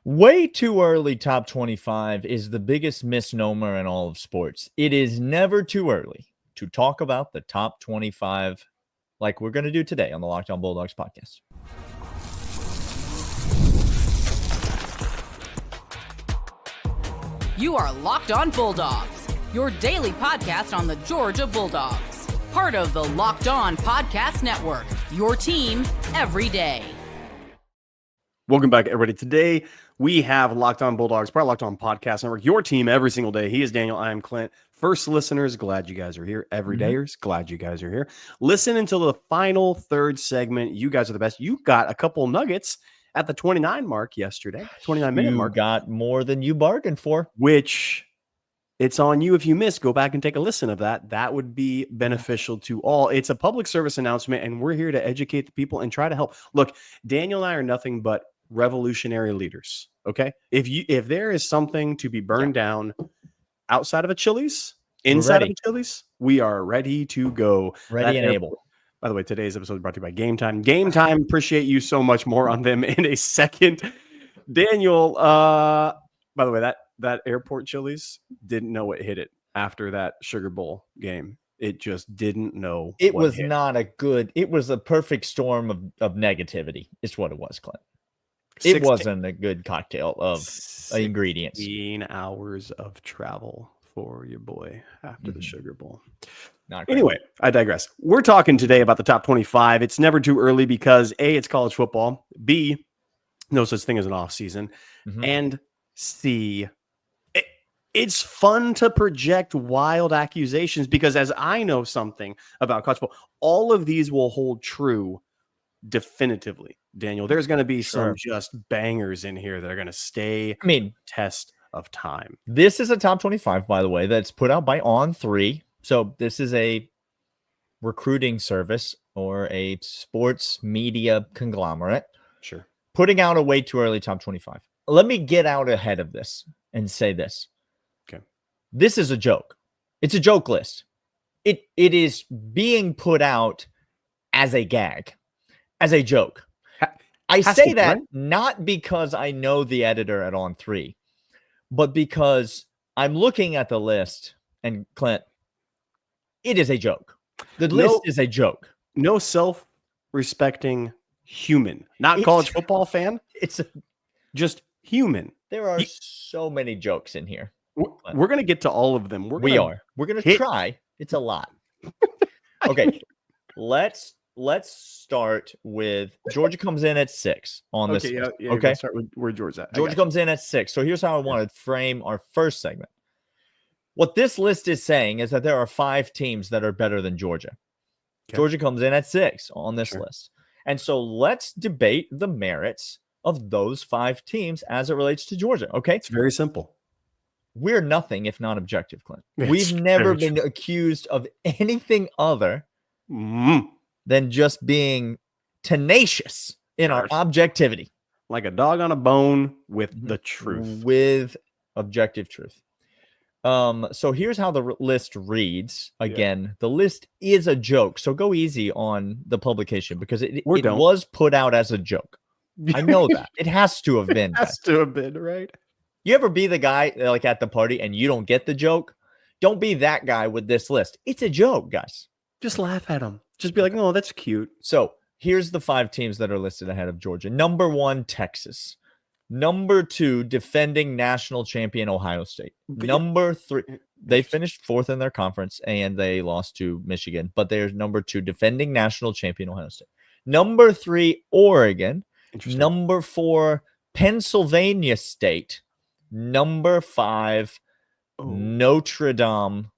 Way too early top 25 is the biggest misnomer in all of sports. It is never too early to talk about the top 25 like we're going to do today on the Locked On Bulldogs podcast. You are Locked On Bulldogs, your daily podcast on the Georgia Bulldogs. Part of the Locked On Podcast Network, your team every day. Welcome back, everybody. Today, we have Locked On Bulldogs, part of Locked On Podcast Network, your team every single day. He is Daniel. I am Clint. First listeners, glad you guys are here. Everydayers, glad you guys are here. Listen until the final third segment. You guys are the best. You got a couple nuggets at the 29 mark yesterday, 29-minute mark. You got more than you bargained for. Which, it's on you if you missed. Go back and take a listen of that. That would be beneficial to all. It's a public service announcement, and we're here to educate the people and try to help. Look, Daniel and I are nothing but revolutionary leaders. Okay, if there is something to be burned down outside of a Chili's, inside of a Chili's, we are ready to go. Ready and able. By the way, today's episode is brought to you by Game Time. Game Time, appreciate you so much. More on them in a second. Daniel, by the way, that airport Chili's didn't know what hit it after that Sugar Bowl game. It just didn't know. It was not a good, it was a perfect storm of negativity. It's what it was, Clint. It wasn't a good cocktail of ingredients. 16 hours of travel for your boy after the Sugar Bowl. Anyway, I digress. We're talking today about the top 25. It's never too early because A, it's college football. B, no such thing as an off season. And C, it's fun to project wild accusations because as I know something about college football, all of these will hold true definitively. Daniel, there's going to be some just bangers in here that are going to stay test of time. This is a top 25, by the way, that's put out by On3. So this is a recruiting service or a sports media conglomerate. Sure. Putting out a way too early top 25. Let me get out ahead of this and say this. Okay. This is a joke. It's a joke list. It is being put out as a gag, as a joke. I say that not because I know the editor at On3, but because I'm looking at the list and Clint, it is a joke. The list is a joke. No self-respecting human, not college football fan. It's just human. There are so many jokes in here. We're going to get to all of them. We're going to try. It's a lot. Okay. Let's start with Georgia comes in at 6 on this. Okay. Start with where Georgia's at. Georgia comes in at 6. So here's how I want to frame our first segment. What this list is saying is that there are 5 teams that are better than Georgia. Okay. Georgia comes in at 6 on this list. And so let's debate the merits of those 5 teams as it relates to Georgia. Okay. It's very simple. We're nothing if not objective, Clint. We've never been accused of anything other than just being tenacious in our objectivity. Like a dog on a bone with the truth. With objective truth. So here's how the list reads. Again, the list is a joke. So go easy on the publication because it was put out as a joke. I know that. It has to have been. Right? You ever be the guy like at the party and you don't get the joke? Don't be that guy with this list. It's a joke, guys. Just laugh at them. Just be like, oh, that's cute. So here's the 5 teams that are listed ahead of Georgia. Number 1, Texas. Number 2, defending national champion Ohio State. Number 3, they finished 4th in their conference and they lost to Michigan, but they're number 2, defending national champion Ohio State. Number 3, Oregon. Number 4, Pennsylvania State. Number 5, Notre Dame,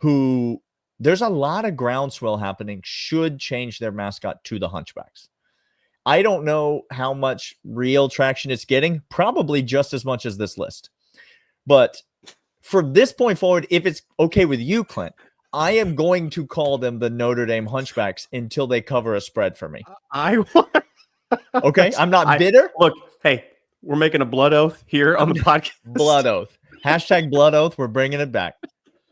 who there's a lot of groundswell happening, should change their mascot to the Hunchbacks. I don't know how much real traction it's getting, probably just as much as this list. But from this point forward, if it's okay with you, Clint, I am going to call them the Notre Dame Hunchbacks until they cover a spread for me. Okay, I'm not bitter. Look, hey, we're making a blood oath here on the podcast. Blood oath. Hashtag blood oath. We're bringing it back.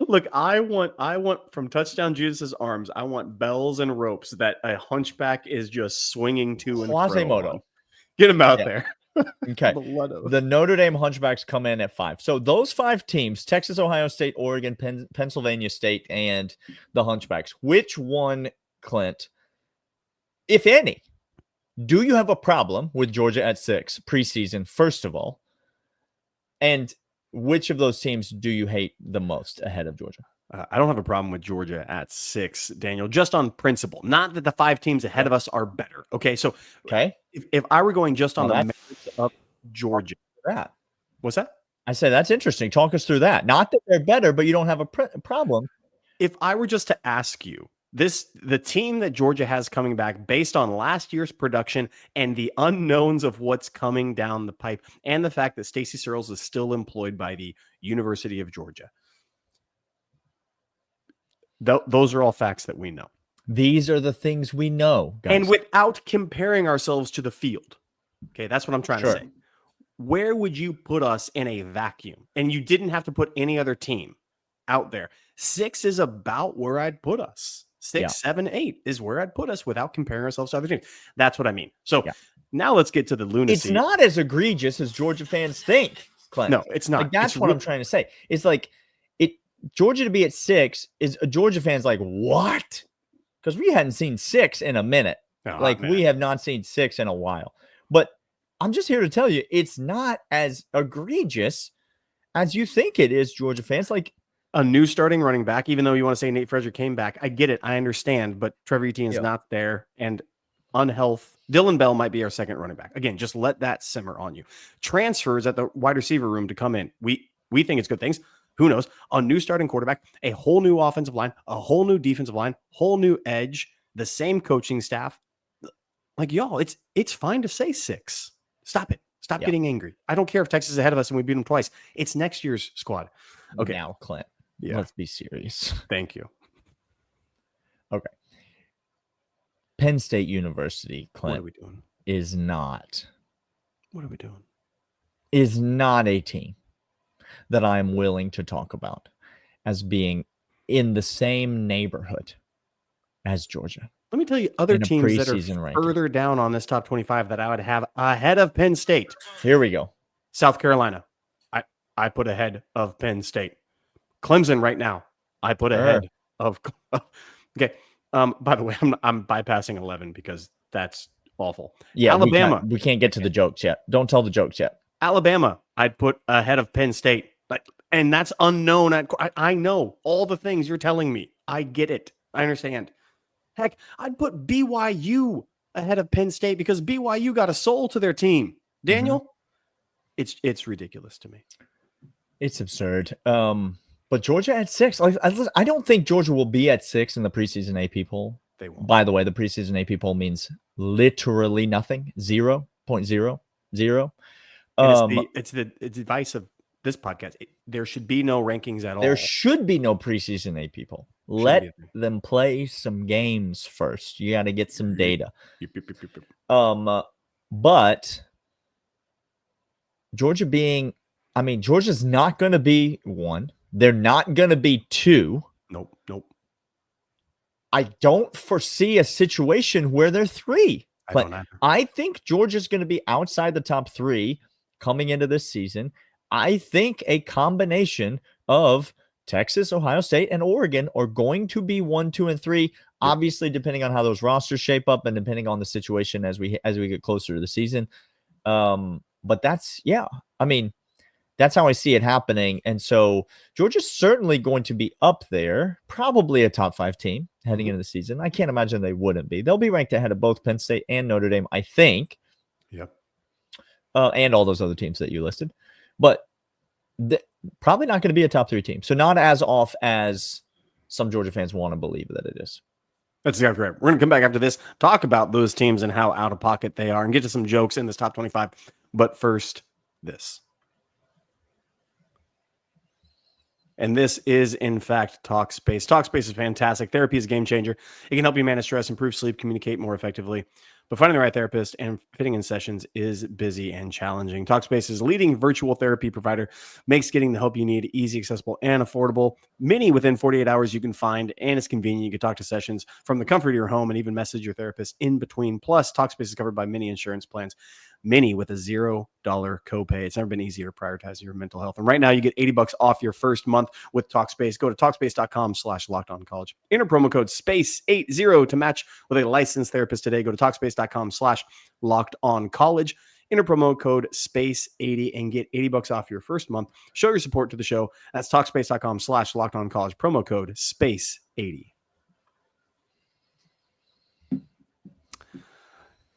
Look, I want from touchdown Judas' arms, I want bells and ropes that a hunchback is just swinging to and Quasimodo. Get him out there. Okay. Blood oath. The Notre Dame Hunchbacks come in at 5. So those 5 teams, Texas, Ohio State, Oregon, Pennsylvania State, and the Hunchbacks, which one, Clint, if any, do you have a problem with Georgia at 6 preseason, first of all? And which of those teams do you hate the most ahead of Georgia? I don't have a problem with Georgia at 6, Daniel, just on principle. Not that the 5 teams ahead of us are better. Okay, so if I were going just on the merits of Georgia, what's that? I say that's interesting. Talk us through that. Not that they're better, but you don't have a problem. If I were just to ask you, the team that Georgia has coming back based on last year's production and the unknowns of what's coming down the pipe, and the fact that Stacey Searles is still employed by the University of Georgia. Those are all facts that we know. These are the things we know, guys. And without comparing ourselves to the field. Okay, that's what I'm trying to say. Where would you put us in a vacuum? And you didn't have to put any other team out there. 6 is about where I'd put us. 6, 7, 8 is where I'd put us without comparing ourselves to other teams. That's what I mean. So now let's get to the lunacy. It's not as egregious as Georgia fans think, Clint. No, it's not. Like, that's what I'm trying to say. It's like Georgia to be at 6 is a Georgia fan's like, what? Because we hadn't seen 6 in a minute. We have not seen 6 in a while. But I'm just here to tell you, it's not as egregious as you think it is, Georgia fans. Like, a new starting running back, even though you want to say Nate Frederick came back. I get it. I understand. But Trevor Etienne's not there. And unhealth. Dylan Bell might be our second running back. Again, just let that simmer on you. Transfers at the wide receiver room to come in. We think it's good things. Who knows? A new starting quarterback, a whole new offensive line, a whole new defensive line, whole new edge, the same coaching staff. Like, y'all, it's fine to say 6. Stop it. Stop getting angry. I don't care if Texas is ahead of us and we beat them twice. It's next year's squad. Okay. Now, Clint, let's be serious. Thank you. Okay. Penn State University, Clint, what are we doing? Is not. What are we doing? Is not a team that I am willing to talk about as being in the same neighborhood as Georgia. Let me tell you other teams that are further down on this top 25 that I would have ahead of Penn State. Here we go. South Carolina, I put ahead of Penn State. Clemson right now, I put ahead of. Okay. By the way, I'm bypassing 11 because that's awful. Yeah, Alabama. We can't get to the jokes yet. Don't tell the jokes yet. Alabama, I'd put ahead of Penn State. And that's unknown. I know all the things you're telling me. I get it. I understand. Heck, I'd put BYU ahead of Penn State because BYU got a soul to their team. Daniel, it's ridiculous to me. It's absurd. But Georgia at 6. I don't think Georgia will be at 6 in the preseason AP poll. They won't. By the way, the preseason AP poll means literally nothing. 0.00. It's the advice of this podcast. There should be no rankings at all. There should be no preseason AP poll. Let them play some games first. You got to get some data. But Georgia's not going to be 1. They're not going to be 2. Nope. I don't foresee a situation where they're 3. I think Georgia's going to be outside the top 3 coming into this season. I think a combination of Texas, Ohio State, and Oregon are going to be 1, 2, and 3. Obviously, depending on how those rosters shape up and depending on the situation as we get closer to the season. But that's how I see it happening. And so Georgia's certainly going to be up there, probably a top 5 team heading into the season. I can't imagine they wouldn't be. They'll be ranked ahead of both Penn State and Notre Dame, I think. Yep. And all those other teams that you listed. But probably not going to be a top 3 team. So not as off as some Georgia fans want to believe that it is. That's exactly right. We're going to come back after this, talk about those teams and how out of pocket they are and get to some jokes in this top 25. But first, this. And this is, in fact, Talkspace. Talkspace is fantastic. Therapy is a game changer. It can help you manage stress, improve sleep, communicate more effectively. But finding the right therapist and fitting in sessions is busy and challenging. Talkspace is a leading virtual therapy provider, makes getting the help you need easy, accessible, and affordable. Many within 48 hours you can find, and it's convenient. You can talk to sessions from the comfort of your home and even message your therapist in between. Plus, Talkspace is covered by many insurance plans. Mini with a $0 copay. It's never been easier to prioritize your mental health. And right now you get $80 off your first month with Talkspace. Go to Talkspace.com/LockedOnCollege. Enter promo code SPACE80 to match with a licensed therapist today. Go to Talkspace.com/LockedOnCollege. Enter promo code SPACE80 and get $80 off your first month. Show your support to the show. That's Talkspace.com/LockedOnCollege. Promo code SPACE80.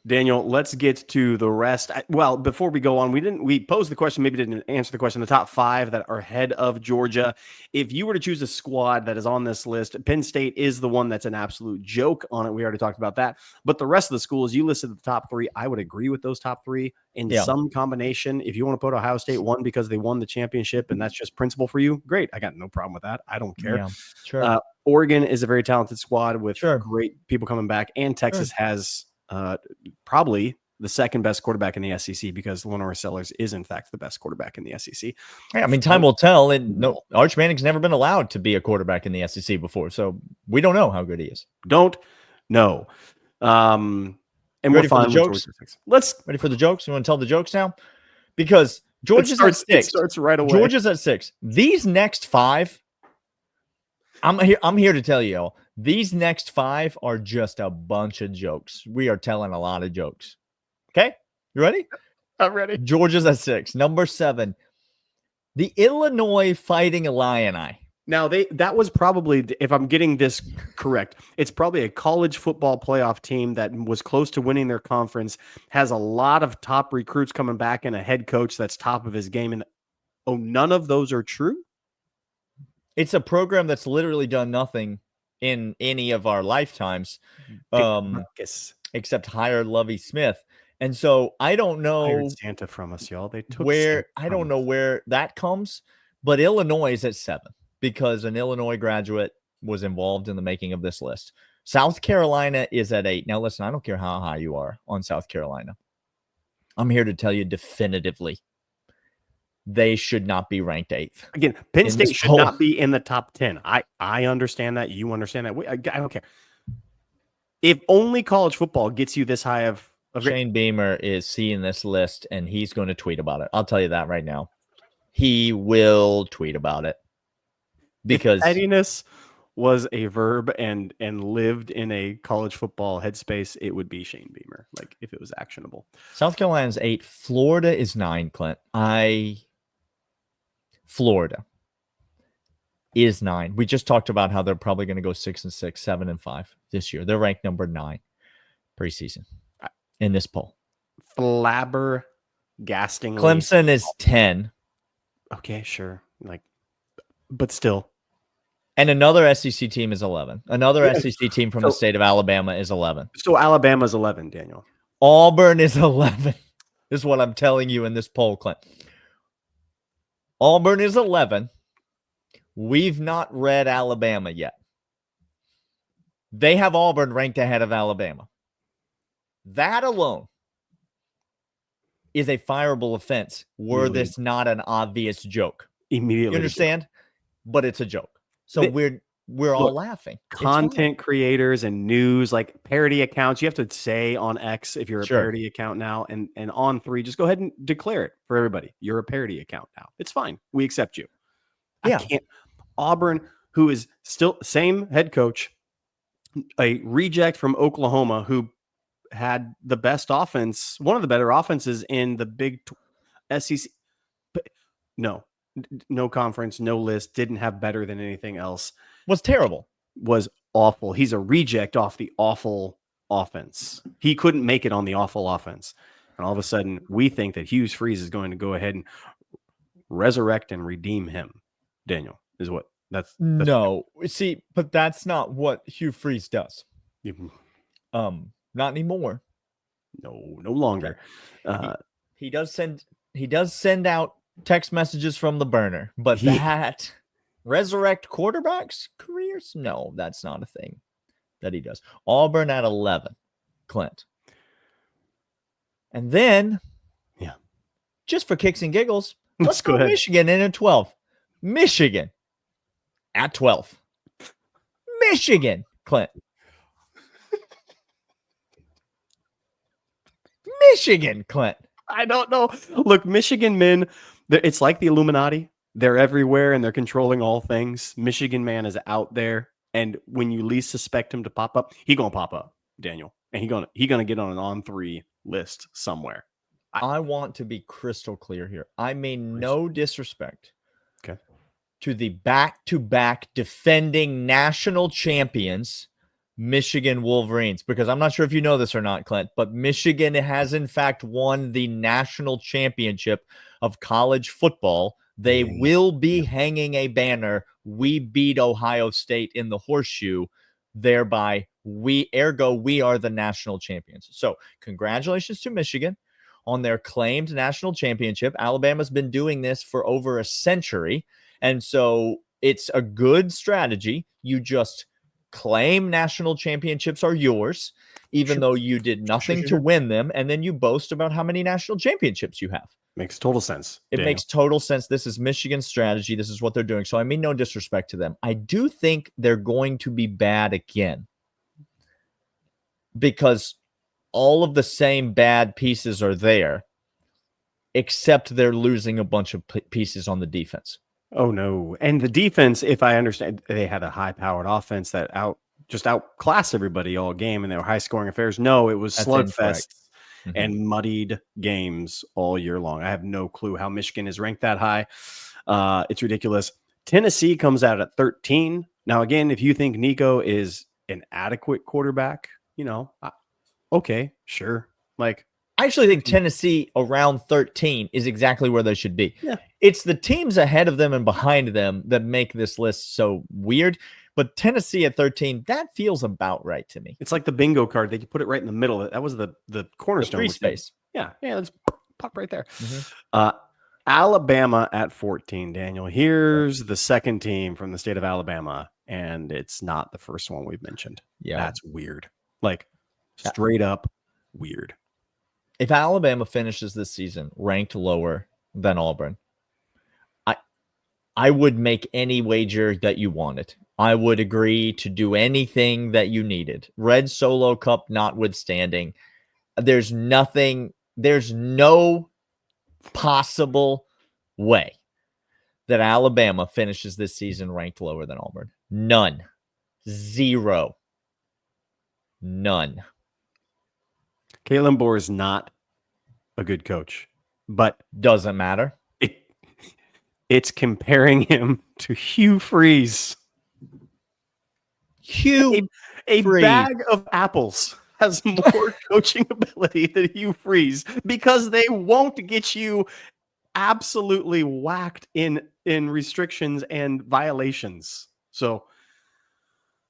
Daniel, let's get to the rest. Well, before we go on, we posed the question, maybe didn't answer the question, the top 5 that are ahead of Georgia. If you were to choose a squad that is on this list, Penn State is the one that's an absolute joke on it. We already talked about that. But the rest of the schools, you listed the top 3. I would agree with those top 3 in some combination. If you want to put Ohio State 1 because they won the championship and that's just principle for you, great. I got no problem with that. I don't care. Yeah, sure. Oregon is a very talented squad with great people coming back. And Texas has probably the second best quarterback in the SEC because Lenore Sellers is in fact the best quarterback in the SEC. Yeah, I mean, time will tell. And no, Arch Manning's never been allowed to be a quarterback in the SEC before, so we don't know how good he is. Don't know. And ready we're fine for the jokes. Ready for the jokes? You want to tell the jokes now? Because Georgia's at 6. It starts right away. Georgia's at 6. These next 5, I'm here to tell you all. These next 5 are just a bunch of jokes. We are telling a lot of jokes. Okay? You ready? I'm ready. Georgia's at 6. Number 7, the Illinois Fighting Illini. Now, that was probably, if I'm getting this correct, it's probably a college football playoff team that was close to winning their conference, has a lot of top recruits coming back and a head coach that's top of his game. And none of those are true? It's a program that's literally done nothing in any of our lifetimes, except hire Lovie Smith. And so I don't know. Hired Santa from us, y'all. They took where I don't know where that comes, but Illinois is at 7 because an Illinois graduate was involved in the making of this list. South Carolina is at 8. Now, listen, I don't care how high you are on South Carolina. I'm here to tell you definitively they should not be ranked 8th. Again, Penn State should not be in the top 10. I understand that. You understand that. I don't care. If only college football gets you this high of Shane Beamer is seeing this list and he's going to tweet about it. I'll tell you that right now. He will tweet about it because if pettiness was a verb and lived in a college football headspace, it would be Shane Beamer. Like if it was actionable. South Carolina's 8. Florida is 9, Clint. Florida is 9. We just talked about how they're probably going to go 6-6, 7-5 this year. They're ranked number 9 preseason in this poll. Flabbergastingly. Clemson is 10. Okay, sure. But still. And another SEC team is 11. Another SEC team from the state of Alabama is 11. So Alabama's 11, Daniel. Auburn is 11. This is what I'm telling you in this poll, Clint. Auburn is 11. We've not read Alabama yet. They have Auburn ranked ahead of Alabama. That alone is a fireable offense were this not an obvious joke. Immediately. You understand? But it's a joke. So we're all laughing. Content creators and news, like parody accounts, you have to say on X if you're a parody account now, and on 3, just go ahead and declare it for everybody. You're a parody account now. It's fine. We accept you. Yeah. I can't. Auburn, who is still same head coach, a reject from Oklahoma, who had the best offense, one of the better offenses in the Big SEC. But no conference, no list, didn't have better than anything else. Was terrible. Was awful. He's a reject off the awful offense. He couldn't make it on the awful offense. And all of a sudden, we think that Hughes Freeze is going to go ahead and resurrect and redeem him. Daniel, is what that's no. See, but that's not what Hugh Freeze does. Not anymore. No longer. He does send out text messages from the burner, but that resurrect quarterbacks careers? No, that's not a thing that he does. Auburn at 11, Clint. And then, just for kicks and giggles, let's go Michigan in at 12. Michigan at 12. Michigan, Clint. Michigan, Clint. I don't know. Look, Michigan men, it's like the Illuminati. They're everywhere and they're controlling all things. Michigan man is out there, and when you least suspect him to pop up, he gonna pop up, Daniel, and he gonna get on an on-3 list somewhere. I want to be crystal clear here. I mean no disrespect to the back-to-back defending national champions, Michigan Wolverines, because I'm not sure if you know this or not, Clint, but Michigan has in fact won the national championship of college football. They will be hanging a banner, "We beat Ohio State in the horseshoe," thereby we are the national champions. So congratulations to Michigan on their claimed national championship. Alabama's been doing this for over a century, and so it's a good strategy. You just claim national championships are yours, even though you did nothing to win them, and then you boast about how many national championships you have. Makes total sense. It makes total sense. This is Michigan's strategy. This is what they're doing. So I mean no disrespect to them. I do think they're going to be bad again because all of the same bad pieces are there, except they're losing a bunch of pieces on the defense. Oh no. And the defense, if I understand, they had a high-powered offense that outclassed everybody all game, and they were high-scoring affairs. No, it was slugfests and muddied games all year long. I have no clue how Michigan is ranked that high. It's ridiculous. Tennessee comes out at 13. Now, again, if you think Nico is an adequate quarterback, okay, sure. Like, I actually think Tennessee around 13 is exactly where they should be. Yeah. It's the teams ahead of them and behind them that make this list so weird. But Tennessee at 13, that feels about right to me. It's like the bingo card. They could put it right in the middle. That was the cornerstone. The free space. Yeah, let's pop right there. Alabama at 14, Daniel. Here's the second team from the state of Alabama, and it's not the first one we've mentioned. Yeah. That's weird. Like, straight up weird. If Alabama finishes this season ranked lower than Auburn, I would make any wager that you wanted. I would agree to do anything that you needed. Red Solo Cup notwithstanding, there's no possible way that Alabama finishes this season ranked lower than Auburn. None. Zero. None. Kalen Bohr is not a good coach, but doesn't matter. It's comparing him to Hugh Freeze. A bag of apples has more coaching ability than Hugh Freeze because they won't get you absolutely whacked in restrictions and violations. So,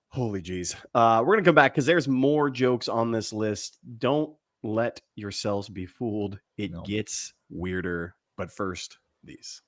holy geez. We're going to come back because there's more jokes on this list. Don't let yourselves be fooled. It gets weirder. But first, these.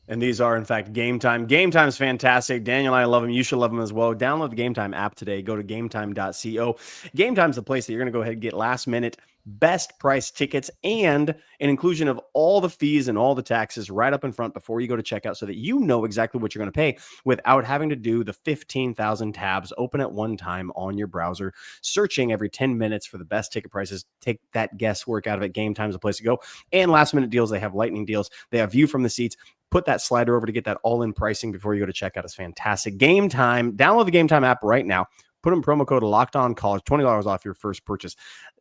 And these are, in fact, Game Time. Game Time is fantastic. Daniel and I love them. You should love them as well. Download the Game Time app today. Go to gametime.co. Game Time is the place that you're going to go ahead and get last-minute best price tickets and an inclusion of all the fees and all the taxes right up in front before you go to checkout so that you know exactly what you're going to pay without having to do the 15,000 tabs open at one time on your browser, searching every 10 minutes for the best ticket prices. Take that guesswork out of it. Game Time is the place to go. And last-minute deals. They have lightning deals. They have view from the seats. Put that slider over to get that all-in pricing before you go to checkout. It's fantastic. Game Time. Download the Game Time app right now. Put in promo code LOCKEDONCollege, $20 off your first purchase.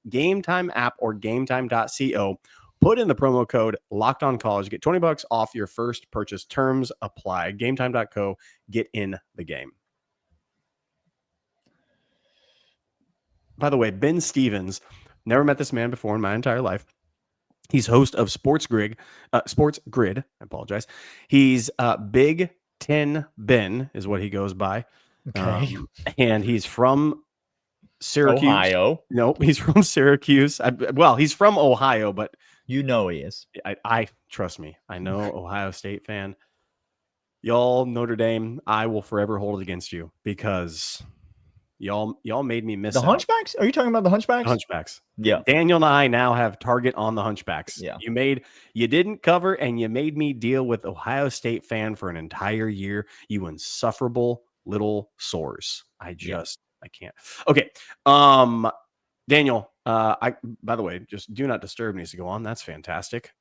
Game Time app or gametime.co. Put in the promo code LOCKEDONCollege. Get $20 off your first purchase. Terms apply. Gametime.co. Get in the game. By the way, Ben Stevens, never met this man before in my entire life. He's host of Sports Grid. I apologize. He's Big Ten Ben is what he goes by. Okay. And he's from Syracuse. Ohio. Nope, he's from Syracuse. He's from Ohio, but you know he is. I trust me. I know Ohio State fan. Y'all, Notre Dame, I will forever hold it against you because y'all made me miss the out. Hunchbacks. Are you talking about the Hunchbacks? Hunchbacks. Yeah. Daniel and I now have target on the Hunchbacks. Yeah. You didn't cover and you made me deal with Ohio State fan for an entire year. You insufferable little sores. I can't. Okay. Daniel, by the way, just Do Not Disturb needs to go on. That's fantastic.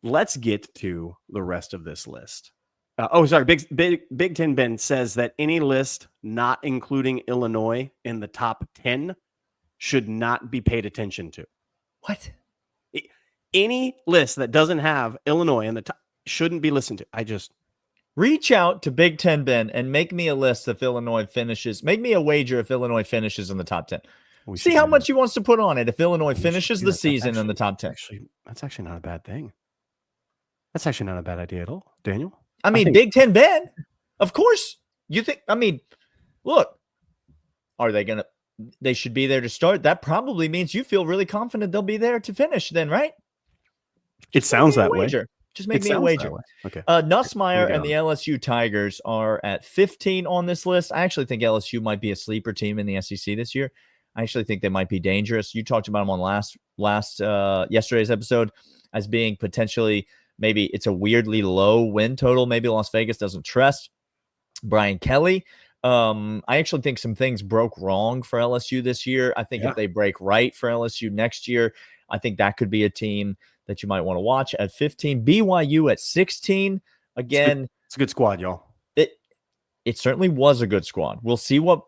Let's get to the rest of this list. Sorry. Big Ten Ben says that any list not including Illinois in the top 10 should not be paid attention to. What? Any list that doesn't have Illinois in the top shouldn't be listened to. I just reach out to Big Ten Ben and make me a list if Illinois finishes. Make me a wager if Illinois finishes in the top 10. See how much he wants to put on it if Illinois finishes the season in the top 10. That's actually not a bad thing. That's actually not a bad idea at all, Daniel. I mean, Big Ten Ben, of course. You think, look, are they going to, they should be there to start. That probably means you feel really confident they'll be there to finish then, right? It sounds that way. Just make me a wager. Okay. Nussmeier and the LSU Tigers are at 15 on this list. I actually think LSU might be a sleeper team in the SEC this year. I actually think they might be dangerous. You talked about them on yesterday's episode as being potentially, maybe it's a weirdly low win total. Maybe Las Vegas doesn't trust Brian Kelly. I actually think some things broke wrong for LSU this year. I think if they break right for LSU next year, I think that could be a team that you might want to watch. At 15, BYU at 16. Again, it's a good squad, y'all. It certainly was a good squad. We'll see what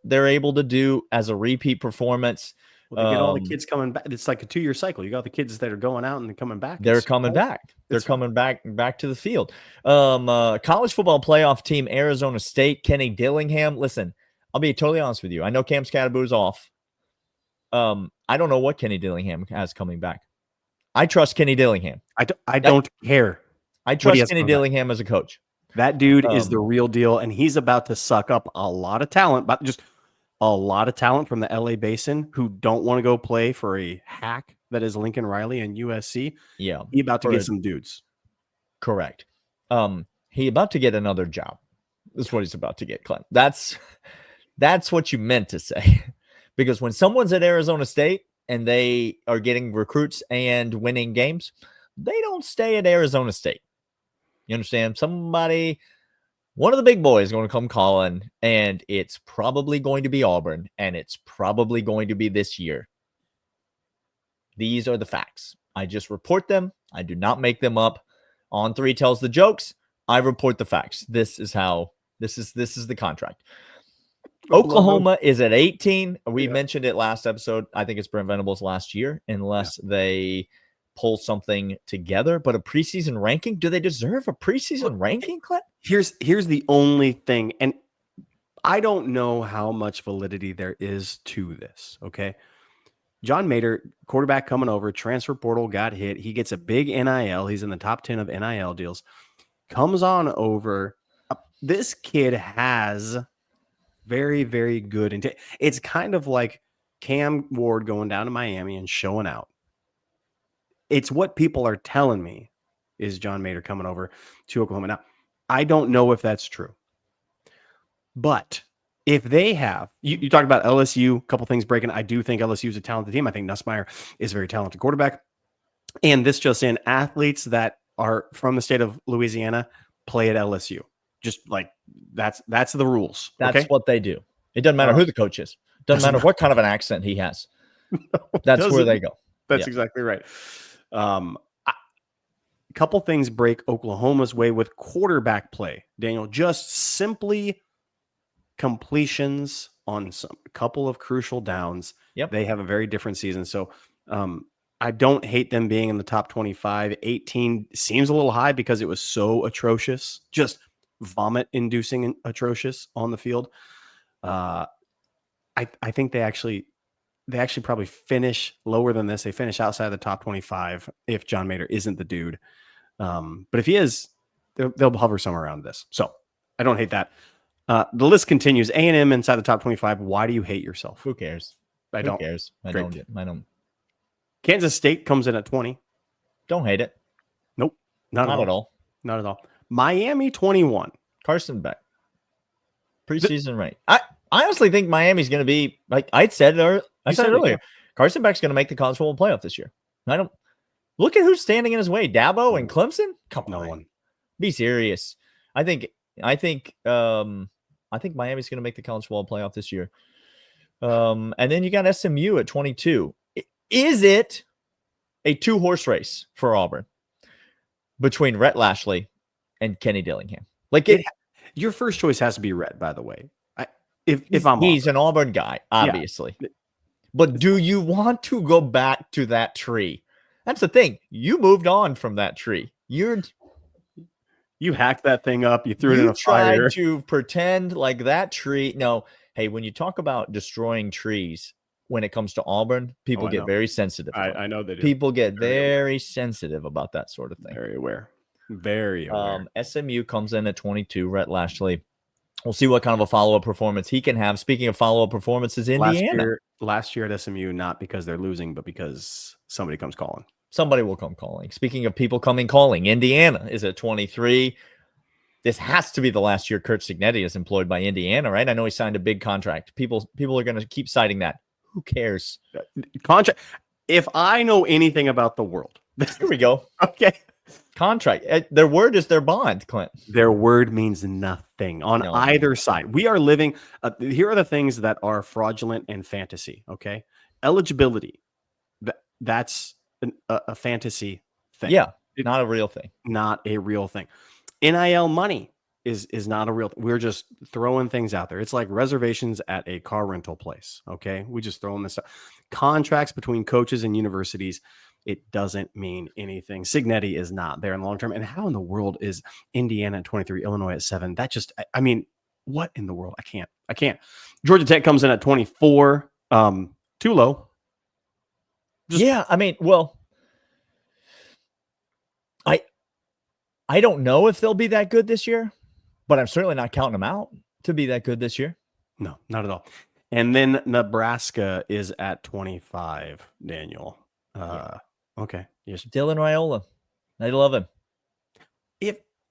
they're able to do as a repeat performance. Well, they get all the kids coming back. It's like a 2-year cycle. You got the kids that are going out and coming back. They're coming back. They're coming back to the field. College football playoff team, Arizona State, Kenny Dillingham. Listen, I'll be totally honest with you. I know Cam Scatterboo's off. I don't know what Kenny Dillingham has coming back. I trust Kenny Dillingham. I don't care. I trust Kenny Dillingham as a coach. That dude is the real deal, and he's about to suck up a lot of talent, but just a lot of talent from the LA Basin who don't want to go play for a hack that is Lincoln Riley and USC. Yeah. He about to get some dudes. Correct. He about to get another job. That's what he's about to get, Clint. That's what you meant to say. Because when someone's at Arizona State and they are getting recruits and winning games, they don't stay at Arizona State. You understand? One of the big boys is going to come calling, and it's probably going to be Auburn, and it's probably going to be this year. These are the facts. I just report them. I do not make them up. On 3 tells the jokes. I report the facts. This is the contract. Oklahoma is at 18. We mentioned it last episode. I think it's Brent Venables last year, unless they pull something together. But a preseason ranking? Do they deserve a preseason ranking, Clint? Here's the only thing, and I don't know how much validity there is to this. Okay, John Mater, quarterback coming over, transfer portal, got hit. He gets a big NIL. He's in the top 10 of NIL deals. Comes on over. This kid has very, very good. It's kind of like Cam Ward going down to Miami and showing out. It's what people are telling me is John Mater coming over to Oklahoma. Now, I don't know if that's true. But if they have, you talked about LSU, a couple things breaking. I do think LSU is a talented team. I think Nussmeier is a very talented quarterback. And this just in, athletes that are from the state of Louisiana play at LSU. Just like that's the rules. That's what they do. It doesn't matter who the coach is. It doesn't matter what kind of an accent he has. That's where they go. That's exactly right. A couple things break Oklahoma's way with quarterback play, Daniel. Just simply completions on a couple of crucial downs. Yep. They have a very different season. So I don't hate them being in the top 25. 18 seems a little high because it was so atrocious, just vomit-inducing and atrocious on the field. I think they actually probably finish lower than this. They finish outside the top 25 if John Mater isn't the dude. But if he is, they'll hover somewhere around this. So I don't hate that. The list continues. A&M inside the top 25. Why do you hate yourself? Who cares? I don't. Who cares? I don't. Kansas State comes in at 20. Don't hate it. Nope. Not at all. Not at all. Miami 21. Carson Beck. Preseason rank. I honestly think Miami's going to be, like I said earlier, Carson Beck's going to make the college football playoff this year. Look at who's standing in his way. Dabo and Clemson? Come on. No one. Be serious. I think Miami's going to make the college football playoff this year. And then you got SMU at 22. Is it a 2-horse race for Auburn between Rhett Lashley and Kenny Dillingham? Like your first choice has to be Rhett, by the way. If he's Auburn. An Auburn guy, obviously. Yeah. But do you want to go back to that tree? That's the thing. You moved on from that tree. You hacked that thing up. You threw it in a fire. You tried to pretend like that tree. No. Hey, when you talk about destroying trees, when it comes to Auburn, people get very sensitive. I know they do. People get very sensitive about that sort of thing. Very aware. Very aware. SMU comes in at 22. Rhett Lashley. We'll see what kind of a follow-up performance he can have. Speaking of follow-up performances, Indiana. Last year at SMU, not because they're losing, but because somebody comes calling. Somebody will come calling. Speaking of people coming calling, Indiana is at 23. This has to be the last year Kurt Signetti is employed by Indiana, right? I know he signed a big contract. People are going to keep citing that. Who cares? Contract. If I know anything about the world. Here we go. Okay. Contract. Their word is their bond, Clint. Their word means nothing on either side. We are living. Here are the things that are fraudulent and fantasy. Okay. Eligibility. That's a fantasy thing. Yeah. Not a real thing. Not a real thing. NIL money is not a real thing. We're just throwing things out there. It's like reservations at a car rental place. Okay. We just throw them this stuff. Contracts between coaches and universities. It doesn't mean anything. Signetti is not there in the long term. And how in the world is Indiana at 23, Illinois at 7? That just, I mean, what in the world? I can't. Georgia Tech comes in at 24. Too low. Yeah. I mean, well, I don't know if they'll be that good this year, but I'm certainly not counting them out to be that good this year. No, not at all. And then Nebraska is at 25, Daniel. Okay. Yes. Dylan Raiola. I love him.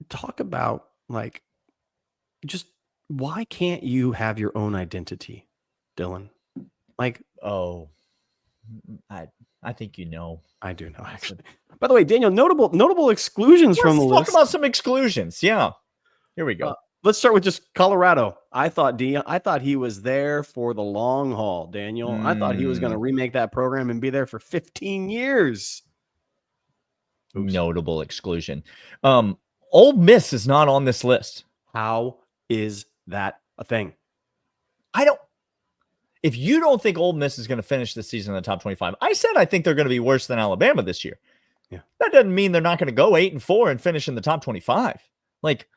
Talk about like, just why can't you have your own identity, Dylan? Like, I think you know. I do know, actually. By the way, Daniel, notable exclusions from the list. Let's talk about some exclusions. Yeah. Here we go. Let's start with just Colorado. I thought he was there for the long haul, Daniel. I thought he was going to remake that program and be there for 15 years. Oops. Notable exclusion. Ole Miss is not on this list. How is that a thing? If you don't think Ole Miss is going to finish this season in the top 25, I said I think they're going to be worse than Alabama this year. Yeah. That doesn't mean they're not going to go 8-4 and finish in the top 25. Like,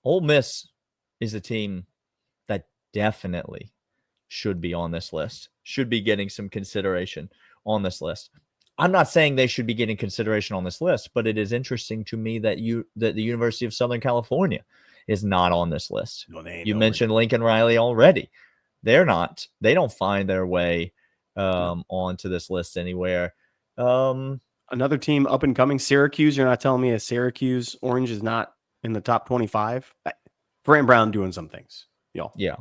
Ole Miss is a team that definitely should be on this list, should be getting some consideration on this list. I'm not saying they should be getting consideration on this list, but it is interesting to me that the University of Southern California is not on this list. No, you mentioned Lincoln Riley already. They're not. They don't find their way onto this list anywhere. Another team up and coming, Syracuse. You're not telling me a Syracuse Orange is not in the top 25? Grant Brown doing some things, y'all. Yeah.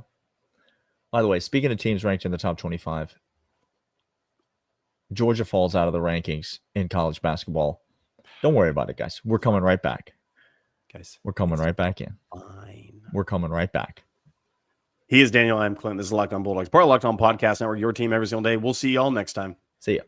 By the way, speaking of teams ranked in the top 25, Georgia falls out of the rankings in college basketball. Don't worry about it, guys. We're coming right back. We're coming right back in. Fine. We're coming right back. He is Daniel. I'm Clint. This is Locked On Bulldogs, part of Locked On Podcast Network, your team every single day. We'll see y'all next time. See ya.